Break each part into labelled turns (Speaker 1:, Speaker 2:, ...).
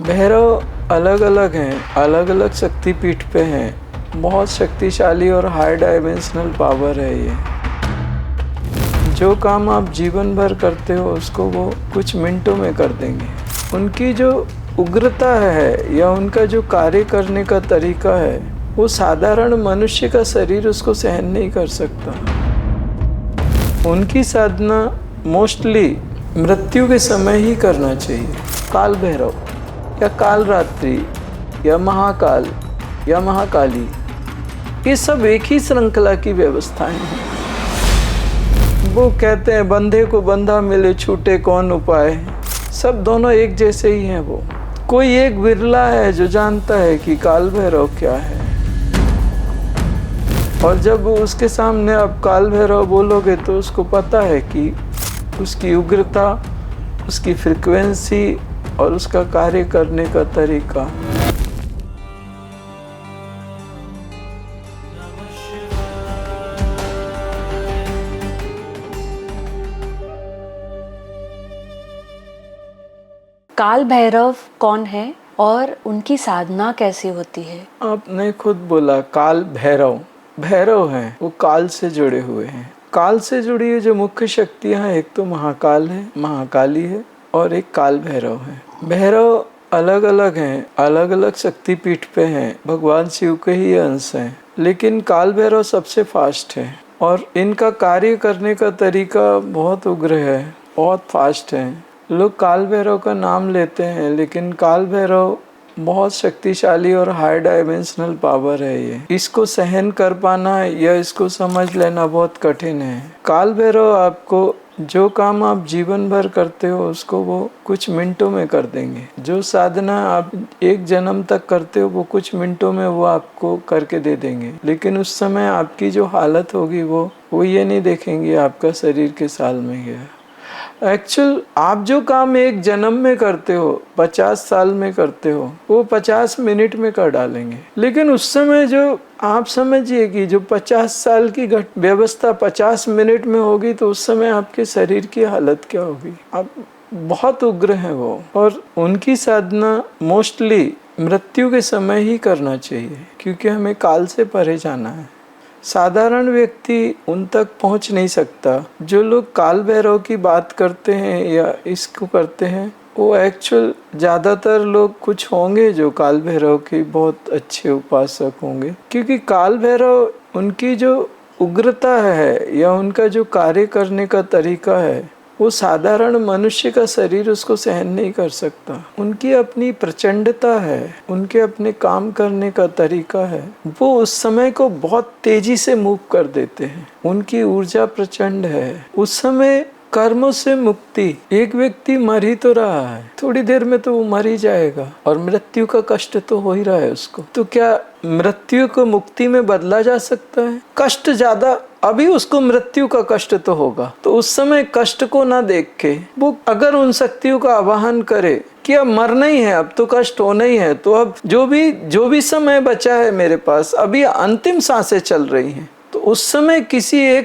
Speaker 1: भैरव अलग अलग हैं, अलग अलग शक्तिपीठ पे हैं। बहुत शक्तिशाली और हाई डायमेंशनल पावर है ये। जो काम आप जीवन भर करते हो उसको वो कुछ मिनटों में कर देंगे। उनकी जो उग्रता है या उनका जो कार्य करने का तरीका है वो साधारण मनुष्य का शरीर उसको सहन नहीं कर सकता। उनकी साधना मोस्टली मृत्यु के समय ही करना चाहिए। काल भैरव या काल रात्रि या महाकाल या महाकाली, ये सब एक ही श्रृंखला की व्यवस्थाएं हैं। वो कहते हैं बंधे को बंधा मिले छूटे कौन उपाय। सब दोनों एक जैसे ही हैं। वो कोई एक बिरला है जो जानता है कि काल भैरव क्या है। और जब उसके सामने आप काल भैरव बोलोगे तो उसको पता है कि उसकी उग्रता, उसकी फ्रीक्वेंसी और उसका कार्य करने का तरीका।
Speaker 2: काल भैरव कौन है और उनकी साधना कैसे होती है?
Speaker 1: आपने खुद बोला काल भैरव। भैरव हैं, वो काल से जुड़े हुए हैं। काल से जुड़ी हुई जो मुख्य शक्तियां हैं, एक तो महाकाल है, महाकाली है और एक काल भैरव है। भैरव अलग अलग हैं, अलग अलग शक्तिपीठ पे हैं, भगवान शिव के ही अंश हैं। लेकिन काल भैरव सबसे फास्ट है और इनका कार्य करने का तरीका बहुत उग्र है, बहुत फास्ट है। लोग काल भैरव का नाम लेते हैं लेकिन काल भैरव बहुत शक्तिशाली और हाई डायमेंशनल पावर है ये। इसको सहन कर पाना या इसको समझ लेना बहुत कठिन है। काल भैरव आपको जो काम आप जीवन भर करते हो उसको वो कुछ मिनटों में कर देंगे। जो साधना आप एक जन्म तक करते हो वो कुछ मिनटों में वो आपको करके दे देंगे। लेकिन उस समय आपकी जो हालत होगी वो ये नहीं देखेंगे आपका शरीर के साल में गया। एक्चुअल आप जो काम एक जन्म में करते हो 50 साल में करते हो वो 50 मिनट में कर डालेंगे। लेकिन उस समय जो आप समझिए कि जो 50 साल की व्यवस्था 50 मिनट में होगी तो उस समय आपके शरीर की हालत क्या होगी। आप बहुत उग्र हैं वो। और उनकी साधना मोस्टली मृत्यु के समय ही करना चाहिए क्योंकि हमें काल से परे जाना है। साधारण व्यक्ति उन तक पहुंच नहीं सकता। जो लोग काल भैरव की बात करते हैं या इसको करते हैं वो एक्चुअल ज़्यादातर लोग कुछ होंगे जो काल भैरव के बहुत अच्छे उपासक होंगे, क्योंकि काल भैरव उनकी जो उग्रता है या उनका जो कार्य करने का तरीका है वो साधारण मनुष्य का शरीर उसको सहन नहीं कर सकता। उनकी अपनी प्रचंडता है, उनके अपने काम करने का तरीका है, वो उस समय को बहुत तेजी से मूव कर देते हैं। उनकी ऊर्जा प्रचंड है। उस समय कर्मों से मुक्ति, एक व्यक्ति मर ही तो रहा है, थोड़ी देर में तो वो मर ही जाएगा और मृत्यु का कष्ट तो हो ही रहा है उसको। तो क्या मृत्यु को मुक्ति में बदला जा सकता है? कष्ट ज्यादा अभी उसको मृत्यु का कष्ट तो होगा, तो उस समय कष्ट को ना देख के वो अगर उन शक्तियों का आवाहन करे कि अब मरना ही है, अब तो कष्ट होना ही है, तो अब जो भी समय बचा है मेरे पास, अभी अंतिम सांसें चल रही हैं, तो उस समय किसी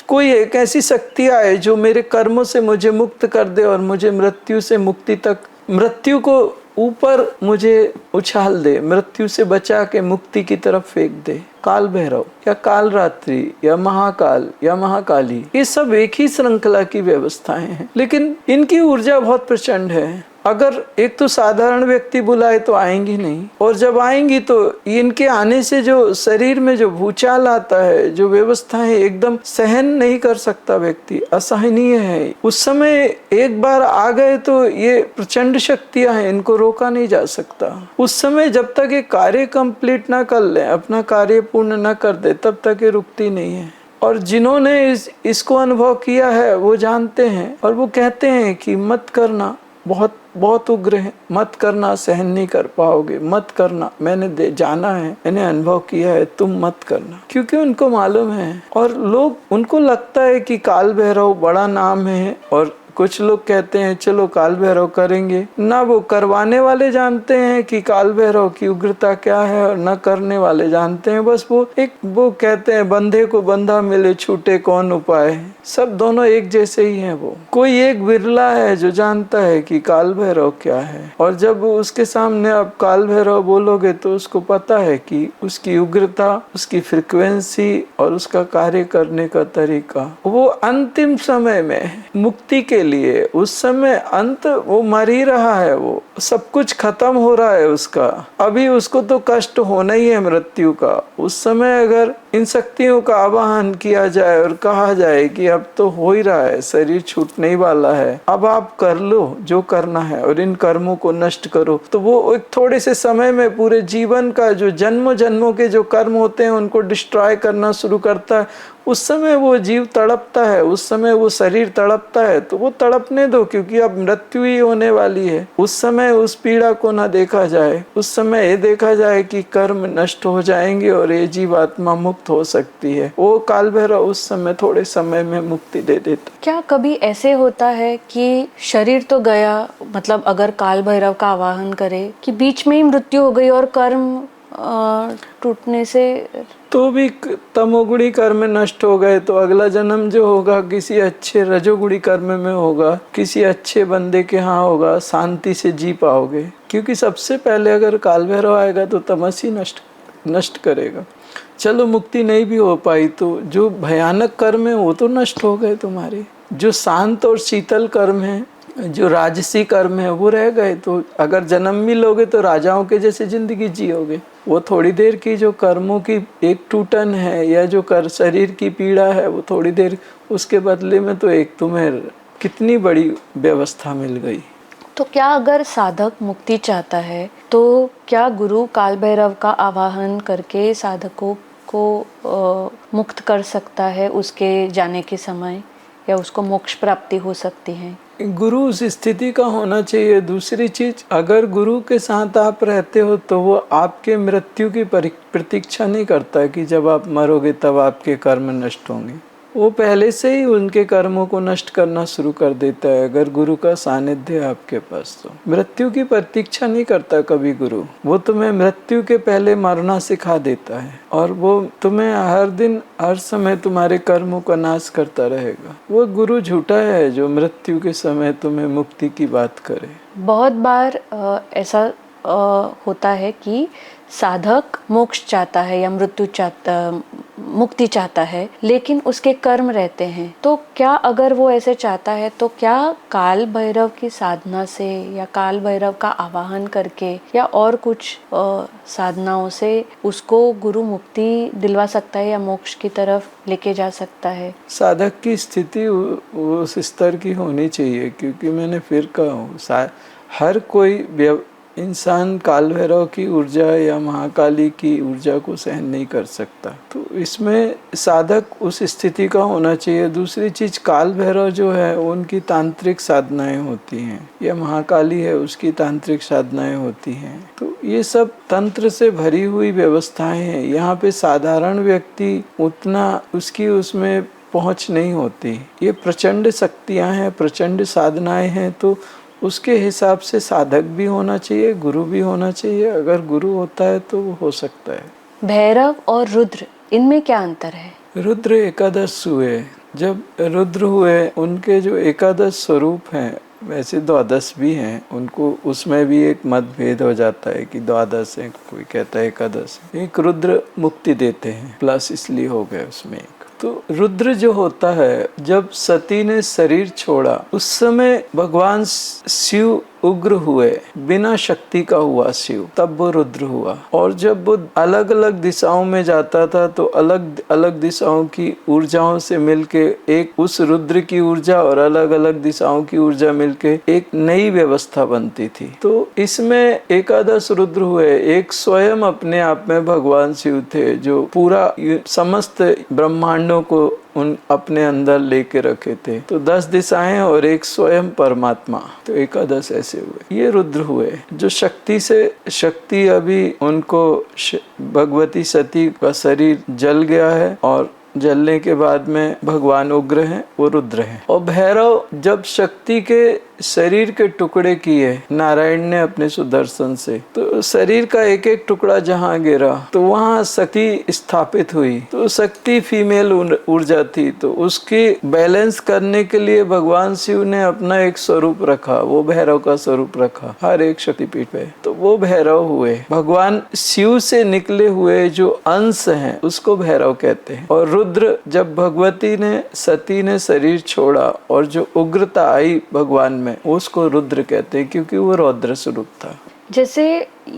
Speaker 1: कोई एक ऐसी शक्ति आए जो मेरे कर्मों से मुझे मुक्त कर दे और मुझे मृत्यु से मुक्ति तक, मृत्यु को ऊपर मुझे उछाल दे, मृत्यु से बचा के मुक्ति की तरफ फेंक दे। काल भैरव या काल रात्रि या महाकाल या महाकाली, ये सब एक ही श्रृंखला की व्यवस्थाएं हैं लेकिन इनकी ऊर्जा बहुत प्रचंड है। अगर एक तो साधारण व्यक्ति बुलाए तो आएंगी नहीं, और जब आएंगी तो इनके आने से जो शरीर में जो भूचाल आता है, जो व्यवस्था है, एकदम सहन नहीं कर सकता व्यक्ति, असहनीय है। उस समय एक बार आ गए तो ये प्रचंड शक्तियां हैं, इनको रोका नहीं जा सकता। उस समय जब तक ये कार्य कंप्लीट ना कर ले, अपना कार्य पूर्ण ना कर दे, तब तक ये रुकती नहीं है। और जिन्होंने इसको अनुभव किया है वो जानते हैं और वो कहते हैं कि मत करना, बहुत बहुत उग्र है, मत करना, सहन नहीं कर पाओगे, मत करना, मैंने जाना है, मैंने अनुभव किया है, तुम मत करना। क्योंकि उनको मालूम है और लोग, उनको लगता है कि काल भैरव बड़ा नाम है और कुछ लोग कहते हैं चलो काल भैरव करेंगे ना, वो करवाने वाले जानते हैं कि काल भैरव की उग्रता क्या है और न करने वाले जानते हैं। बस वो कहते हैं बंधे को बंधा मिले छूटे कौन उपाय। सब दोनों एक जैसे ही हैं। वो कोई एक बिरला है जो जानता है कि काल भैरव क्या है, और जब उसके सामने आप काल भैरव बोलोगे तो उसको पता है कि उसकी उग्रता, उसकी फ्रीक्वेंसी और उसका कार्य करने का तरीका। वो अंतिम समय में मुक्ति के लिए, उस समय अंत वो मर ही रहा है, वो सब कुछ खत्म हो रहा है उसका, अभी उसको तो कष्ट होना ही है मृत्यु का। उस समय अगर इन शक्तियों का आवाहन किया जाए और कहा जाए कि अब तो हो ही रहा है, शरीर छूटने ही वाला है, अब आप कर लो जो करना है और इन कर्मों को नष्ट करो, तो वो एक थोड़े से समय में पूरे जीवन का जो जन्मों जन्मों के जो कर्म होते हैं उनको डिस्ट्रॉय करना शुरू करता है। उस समय वो जीव तड़पता है, उस समय वो शरीर तड़पता है, तो वो तड़पने दो, क्योंकि अब मृत्यु ही होने वाली है। उस समय उस पीड़ा को ना देखा जाए, उस समय ये देखा जाए कि कर्म नष्ट हो जाएंगे और ये जीवात्मा मुक्त हो सकती है। वो काल भैरव उस समय थोड़े समय में मुक्ति दे देता।
Speaker 2: क्या कभी ऐसे होता है कि शरीर तो गया, मतलब अगर काल भैरव का आवाहन करे कि बीच में ही मृत्यु हो गई और कर्म टूटने से
Speaker 1: तो भी तमोगुणी कर्म नष्ट हो गए, तो अगला जन्म जो होगा किसी अच्छे रजोगुणी कर्म में होगा, किसी अच्छे बंदे के यहाँ होगा, शांति से जी पाओगे। क्योंकि सबसे पहले अगर काल भैरव आएगा तो तमस ही नष्ट करेगा। चलो मुक्ति नहीं भी हो पाई तो जो भयानक कर्म है वो तो नष्ट हो गए तुम्हारे। जो शांत और शीतल कर्म है, जो राजसी कर्म है वो रह गए। तो अगर जन्म भी लोगे तो राजाओं के जैसे जिंदगी जियोगे। वो थोड़ी देर की जो कर्मों की एक टूटन है या जो शरीर की पीड़ा है वो थोड़ी देर, उसके बदले में तो एक तुम्हें कितनी बड़ी व्यवस्था मिल गई।
Speaker 2: तो क्या अगर साधक मुक्ति चाहता है तो क्या गुरु काल भैरव का आवाहन करके साधकों को मुक्त कर सकता है उसके जाने के समय, या उसको मोक्ष प्राप्ति हो सकती है?
Speaker 1: गुरु उस स्थिति का होना चाहिए। दूसरी चीज, अगर गुरु के साथ आप रहते हो तो वो आपके मृत्यु की प्रतीक्षा नहीं करता कि जब आप मरोगे तब आपके कर्म नष्ट होंगे। वो पहले से ही उनके कर्मों को नष्ट करना शुरू कर देता है। अगर गुरु का सानिध्य है आपके पास तो मृत्यु की प्रतीक्षा नहीं करता कभी गुरु। वो तुम्हें मृत्यु के पहले मरना सिखा देता है और वो तुम्हें हर दिन हर समय तुम्हारे कर्मों का नाश करता रहेगा। वो गुरु झूठा है जो मृत्यु के समय तुम्हें मुक्ति की बात करे।
Speaker 2: बहुत बार ऐसा होता है कि साधक मोक्ष चाहता है या मुक्ति चाहता है, लेकिन उसके कर्म रहते हैं। तो क्या अगर वो ऐसे चाहता है तो क्या काल भैरव की साधना से या काल भैरव का आवाहन करके या और कुछ साधनाओं से उसको गुरु मुक्ति दिलवा सकता है या मोक्ष की तरफ लेके जा सकता है?
Speaker 1: साधक की स्थिति उस स्तर की होनी चाहिए, क्योंकि मैंने फिर कहा हूँ हर कोई इंसान काल भैरव की ऊर्जा या महाकाली की ऊर्जा को सहन नहीं कर सकता। तो इसमें साधक उस स्थिति का होना चाहिए। दूसरी चीज, काल भैरव जो है उनकी तांत्रिक साधनाएं होती हैं, या महाकाली है उसकी तांत्रिक साधनाएं होती हैं। तो ये सब तंत्र से भरी हुई व्यवस्थाएं हैं। यहाँ पे साधारण व्यक्ति उतना उसकी उसमें पहुँच नहीं होती। ये प्रचंड शक्तियाँ हैं, प्रचंड साधनाएं हैं। तो उसके हिसाब से साधक भी होना चाहिए, गुरु भी होना चाहिए। अगर गुरु होता है तो वो हो सकता है।
Speaker 2: भैरव और रुद्र, इनमें क्या अंतर है?
Speaker 1: रुद्र एकादश हुए। जब रुद्र हुए उनके जो एकादश स्वरूप हैं, वैसे द्वादश भी हैं, उनको उसमें भी एक मतभेद हो जाता है कि द्वादश है, कोई कहता है एकादश। एक रुद्र मुक्ति देते हैं, प्लस इसलिए हो गए उसमें एक। तो रुद्र जो होता है, जब सती ने शरीर छोड़ा उस समय भगवान शिव उग्र हुए, बिना शक्ति का हुआ शिव, तब वो रुद्र हुआ। और जब वो अलग अलग दिशाओं में जाता था तो अलग अलग दिशाओं की ऊर्जाओं से मिलके एक उस रुद्र की ऊर्जा और अलग अलग दिशाओं की ऊर्जा मिलके एक नई व्यवस्था बनती थी। तो इसमें एकादश रुद्र हुए। एक स्वयं अपने आप में भगवान शिव थे जो पूरा समस्त ब्रह्मांडों को उन अपने अंदर लेके रखे थे। तो 10 दिशाएं और एक स्वयं परमात्मा, तो एकादश ऐसे हुए। ये रुद्र हुए जो शक्ति अभी उनको भगवती सती का शरीर जल गया है और जलने के बाद में भगवान उग्र हैं, वो रुद्र हैं। और भैरव जब शक्ति के शरीर के टुकड़े किए नारायण ने अपने सुदर्शन से, तो शरीर का एक एक टुकड़ा जहाँ गिरा तो वहाँ शक्ति स्थापित हुई। तो शक्ति फीमेल ऊर्जा थी, तो उसकी बैलेंस करने के लिए भगवान शिव ने अपना एक स्वरूप रखा, वो भैरव का स्वरूप रखा हर एक शक्तिपीठ पे। तो वो भैरव हुए। भगवान शिव से निकले हुए जो अंश हैं उसको भैरव कहते हैं। और रुद्र, जब भगवती ने सती ने शरीर छोड़ा और जो उग्रता आई भगवान में, उसको रुद्र कहते हैं, क्योंकि वो रौद्र स्वरूप था।
Speaker 2: जैसे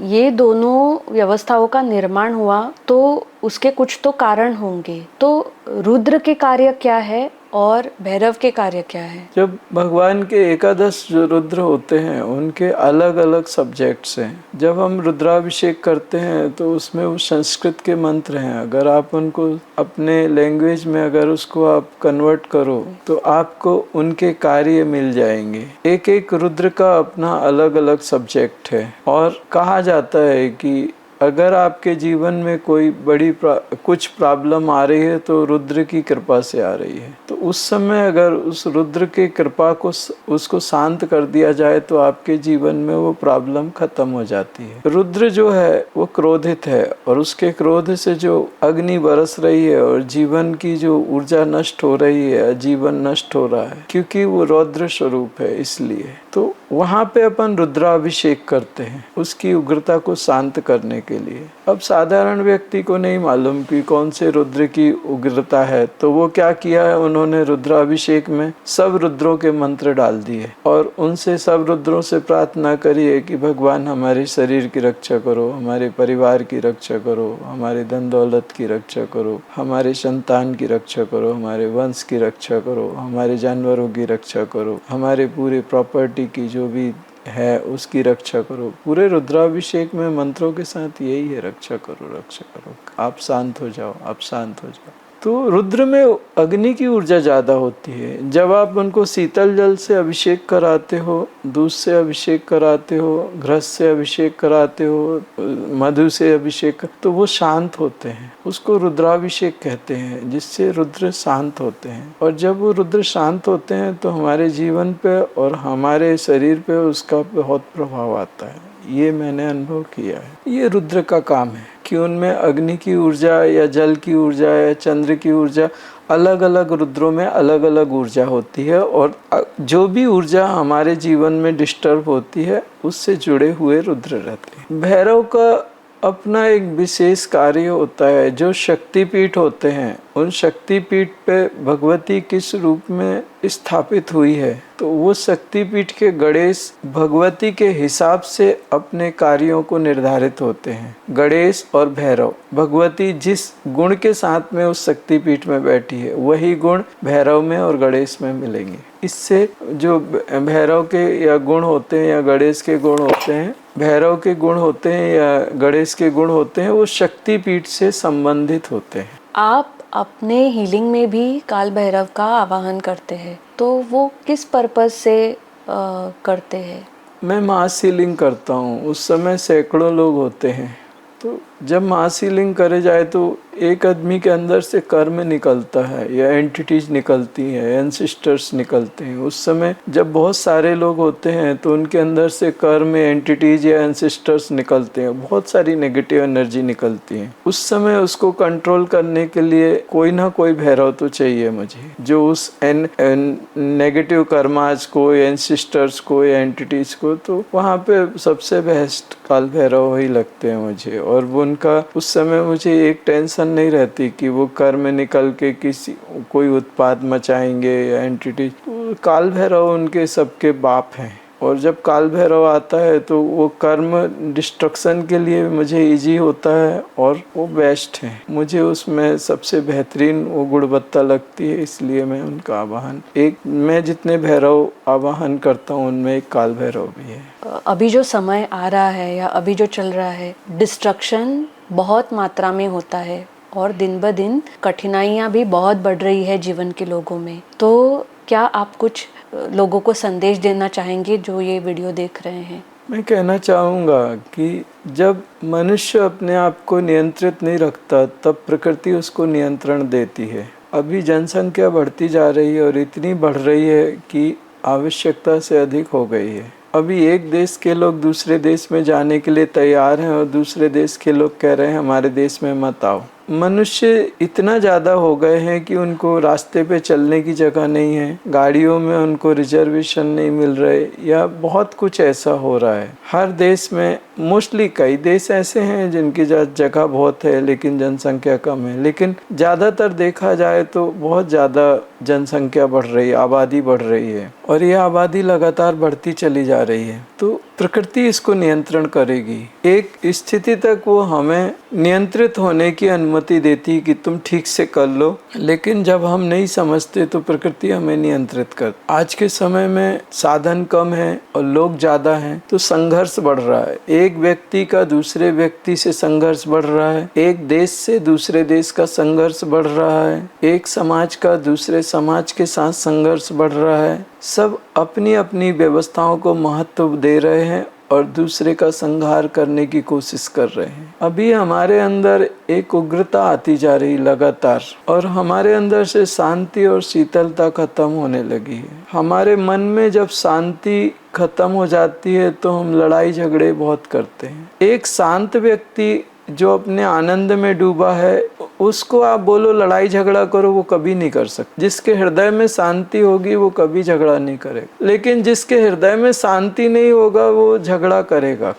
Speaker 2: ये दोनों व्यवस्थाओं का निर्माण हुआ तो उसके कुछ तो कारण होंगे, तो रुद्र के कार्य क्या है और भैरव के कार्य क्या है?
Speaker 1: जब भगवान के एकादश जो रुद्र होते हैं उनके अलग अलग सब्जेक्ट्स हैं। जब हम रुद्राभिषेक करते हैं तो उसमें वो संस्कृत के मंत्र हैं। अगर आप उनको अपने लैंग्वेज में अगर उसको आप कन्वर्ट करो तो आपको उनके कार्य मिल जाएंगे। एक एक रुद्र का अपना अलग अलग सब्जेक्ट है। और कहा जाता है कि अगर आपके जीवन में कोई बड़ी कुछ प्रॉब्लम आ रही है तो रुद्र की कृपा से आ रही है। तो उस समय अगर उस रुद्र की कृपा को उसको शांत कर दिया जाए तो आपके जीवन में वो प्रॉब्लम खत्म हो जाती है। रुद्र जो है वो क्रोधित है और उसके क्रोध से जो अग्नि बरस रही है और जीवन की जो ऊर्जा नष्ट हो रही है, जीवन नष्ट हो रहा है, क्योंकि वो रौद्र स्वरूप है। इसलिए तो वहाँ पे अपन रुद्राभिषेक करते हैं उसकी उग्रता को शांत करने के लिए। अब साधारण व्यक्ति को नहीं मालूम कि कौन से रुद्र की उग्रता है, तो वो क्या किया है, उन्होंने रुद्राभिषेक में सब रुद्रों के मंत्र डाल दिए और उनसे सब रुद्रों से प्रार्थना करी है कि भगवान हमारे शरीर की रक्षा करो, हमारे परिवार की रक्षा करो, हमारे धन दौलत की रक्षा करो, हमारे संतान की रक्षा करो, हमारे वंश की रक्षा करो, हमारे जानवरों की रक्षा करो, हमारे पूरे प्रॉपर्टी की जो भी है उसकी रक्षा करो। पूरे रुद्राभिषेक में मंत्रों के साथ यही है, रक्षा करो, रक्षा करो, आप शांत हो जाओ, आप शांत हो जाओ। तो रुद्र में अग्नि की ऊर्जा ज़्यादा होती है। जब आप उनको शीतल जल से अभिषेक कराते हो, दूध से अभिषेक कराते हो, घृत से अभिषेक कराते हो, मधु से अभिषेक, तो वो शांत होते हैं। उसको रुद्राभिषेक कहते हैं, जिससे रुद्र शांत होते हैं। और जब वो रुद्र शांत होते हैं तो हमारे जीवन पे और हमारे शरीर पे उसका बहुत प्रभाव आता है। ये मैंने अनुभव किया है। ये रुद्र का काम है कि उनमें अग्नि की ऊर्जा या जल की ऊर्जा या चंद्र की ऊर्जा, अलग अलग रुद्रों में अलग अलग ऊर्जा होती है। और जो भी ऊर्जा हमारे जीवन में डिस्टर्ब होती है उससे जुड़े हुए रुद्र रहते हैं। भैरव का अपना एक विशेष कार्य होता है। जो शक्तिपीठ होते हैं उन शक्तिपीठ पे भगवती किस रूप में स्थापित हुई है, तो वो शक्तिपीठ के गणेश भगवती के हिसाब से अपने कार्यों को निर्धारित होते हैं। गणेश और भैरव, भगवती जिस गुण के साथ में उस शक्तिपीठ में बैठी है वही गुण भैरव में और गणेश में मिलेंगे। इससे जो भैरव के या गुण होते हैं या गणेश के गुण होते हैं, भैरव के गुण होते हैं या गणेश के गुण होते हैं, वो शक्तिपीठ से संबंधित होते हैं।
Speaker 2: आप अपने हीलिंग में भी काल भैरव का आवाहन करते हैं, तो वो किस पर्पस से करते हैं?
Speaker 1: मैं मास हीलिंग करता हूँ, उस समय सैकड़ों लोग होते हैं। तो जब मास हीलिंग करे जाए तो एक आदमी के अंदर से कर्म निकलता है या एंटिटीज निकलती हैं, एंसिस्टर्स निकलते हैं। उस समय जब बहुत सारे लोग होते हैं तो उनके अंदर से कर्म, एंटिटीज या एंसिस्टर्स निकलते हैं, बहुत सारी नेगेटिव एनर्जी निकलती है। उस समय उसको कंट्रोल करने के लिए कोई ना कोई भैरव तो चाहिए मुझे, जो उस नेगेटिव कर्माज को, एंसिस्टर्स को या एंटिटीज को, तो वहाँ पे सबसे बेस्ट काल भैरव ही लगते हैं मुझे। और वो उनका उस समय मुझे एक टेंशन नहीं रहती कि वो कर्म निकल के कोई उत्पाद मचाएंगे या एंटिटी। काल भैरव उनके सबके बाप हैं। और जब काल भैरव आता है तो वो कर्म डिस्ट्रक्शन के लिए मुझे इजी होता है और वो बेस्ट है। मुझे उसमें सबसे बेहतरीन वो गुणवत्ता लगती है, इसलिए मैं उनका आवाहन, मैं जितने भैरव आवाहन करता हूँ उनमें एक काल भैरव भी है।
Speaker 2: अभी जो समय आ रहा है या अभी जो चल रहा है, डिस्ट्रक्शन बहुत मात्रा में होता है और दिन ब दिन कठिनाइयाँ भी बहुत बढ़ रही है जीवन के लोगों में। तो क्या आप कुछ लोगों को संदेश देना चाहेंगे जो ये वीडियो देख रहे हैं?
Speaker 1: मैं कहना चाहूँगा कि जब मनुष्य अपने आप को नियंत्रित नहीं रखता तब प्रकृति उसको नियंत्रण देती है। अभी जनसंख्या बढ़ती जा रही है और इतनी बढ़ रही है कि आवश्यकता से अधिक हो गई है। अभी एक देश के लोग दूसरे देश में जाने के लिए तैयार हैं और दूसरे देश के लोग कह रहे हैं हमारे देश में मत आओ। मनुष्य इतना ज़्यादा हो गए हैं कि उनको रास्ते पे चलने की जगह नहीं है, गाड़ियों में उनको रिजर्वेशन नहीं मिल रहे, या बहुत कुछ ऐसा हो रहा है। हर देश में मोस्टली कई देश ऐसे हैं जिनकी जगह बहुत है लेकिन जनसंख्या कम है, लेकिन ज़्यादातर देखा जाए तो बहुत ज़्यादा जनसंख्या बढ़ रही है, आबादी बढ़ रही है और ये आबादी लगातार बढ़ती चली जा रही है। तो प्रकृति इसको नियंत्रण करेगी। एक स्थिति तक वो हमें नियंत्रित होने की अनुमति देती कि तुम ठीक से कर लो, लेकिन जब हम नहीं समझते तो प्रकृति हमें नियंत्रित कर। आज के समय में साधन कम है और लोग ज़्यादा हैं तो संघर्ष बढ़ रहा है। एक व्यक्ति का दूसरे व्यक्ति से संघर्ष बढ़ रहा है, एक देश से दूसरे देश का संघर्ष बढ़ रहा है, एक समाज का दूसरे समाज के साथ संघर्ष बढ़ रहा है। सब अपनी अपनी व्यवस्थाओं को महत्व दे रहे हैं और दूसरे का संहार करने की कोशिश कर रहे हैं। अभी हमारे अंदर एक उग्रता आती जा रही लगातार और हमारे अंदर से शांति और शीतलता खत्म होने लगी है। हमारे मन में जब शांति खत्म हो जाती है तो हम लड़ाई झगड़े बहुत करते हैं। एक शांत व्यक्ति जो अपने आनंद में डूबा है उसको आप बोलो लड़ाई झगड़ा करो, वो कभी नहीं कर सकता। जिसके हृदय में शांति होगी वो कभी झगड़ा नहीं करेगा, लेकिन जिसके हृदय में शांति नहीं होगा वो झगड़ा करेगा।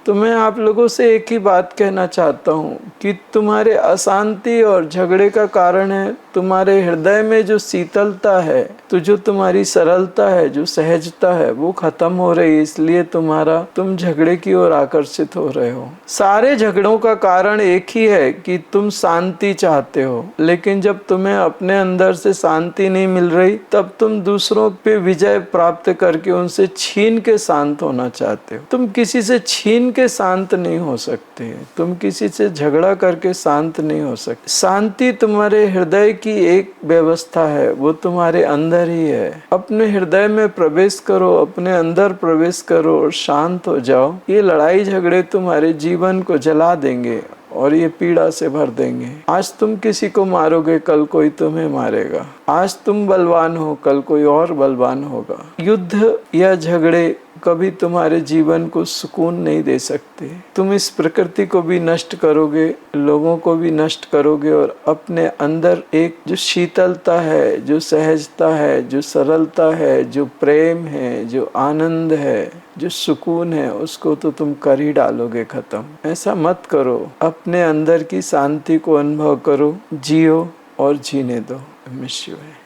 Speaker 1: तो मैं आप लोगों से एक ही बात कहना चाहता हूँ कि तुम्हारे अशांति और झगड़े का कारण है तुम्हारे हृदय में जो शीतलता है, तो जो तुम्हारी सरलता है, जो सहजता है, वो खत्म हो रही है। इसलिए तुम झगड़े की ओर आकर्षित हो रहे हो। सारे झगड़ों का कारण एक ही है कि तुम शांति चाहते हो, लेकिन जब तुम्हें अपने अंदर से शांति नहीं मिल रही तब तुम दूसरों पे विजय प्राप्त करके उनसे छीन के शांत होना चाहते हो। तुम किसी से छीन के शांत नहीं हो सकते, तुम किसी से झगड़ा करके शांत नहीं हो सकते। शांति तुम्हारे हृदय की एक व्यवस्था है, वो तुम्हारे अंदर ही है। अपने हृदय में प्रवेश करो, अपने अंदर प्रवेश करो और शांत हो जाओ। ये लड़ाई झगड़े तुम्हारे जीवन को जला देंगे और ये पीड़ा से भर देंगे। आज तुम किसी को मारोगे, कल कोई तुम्हें मारेगा। आज तुम बलवान हो, कल कोई और बलवान होगा। युद्ध या झगड़े कभी तुम्हारे जीवन को सुकून नहीं दे सकते। तुम इस प्रकृति को भी नष्ट करोगे, लोगों को भी नष्ट करोगे और अपने अंदर एक जो शीतलता है, जो सहजता है, जो सरलता है, जो प्रेम है, जो आनंद है, जो सुकून है, उसको तो तुम कर ही डालोगे खत्म। ऐसा मत करो। अपने अंदर की शांति को अनुभव करो, जियो और जीने दो। मिस यू है।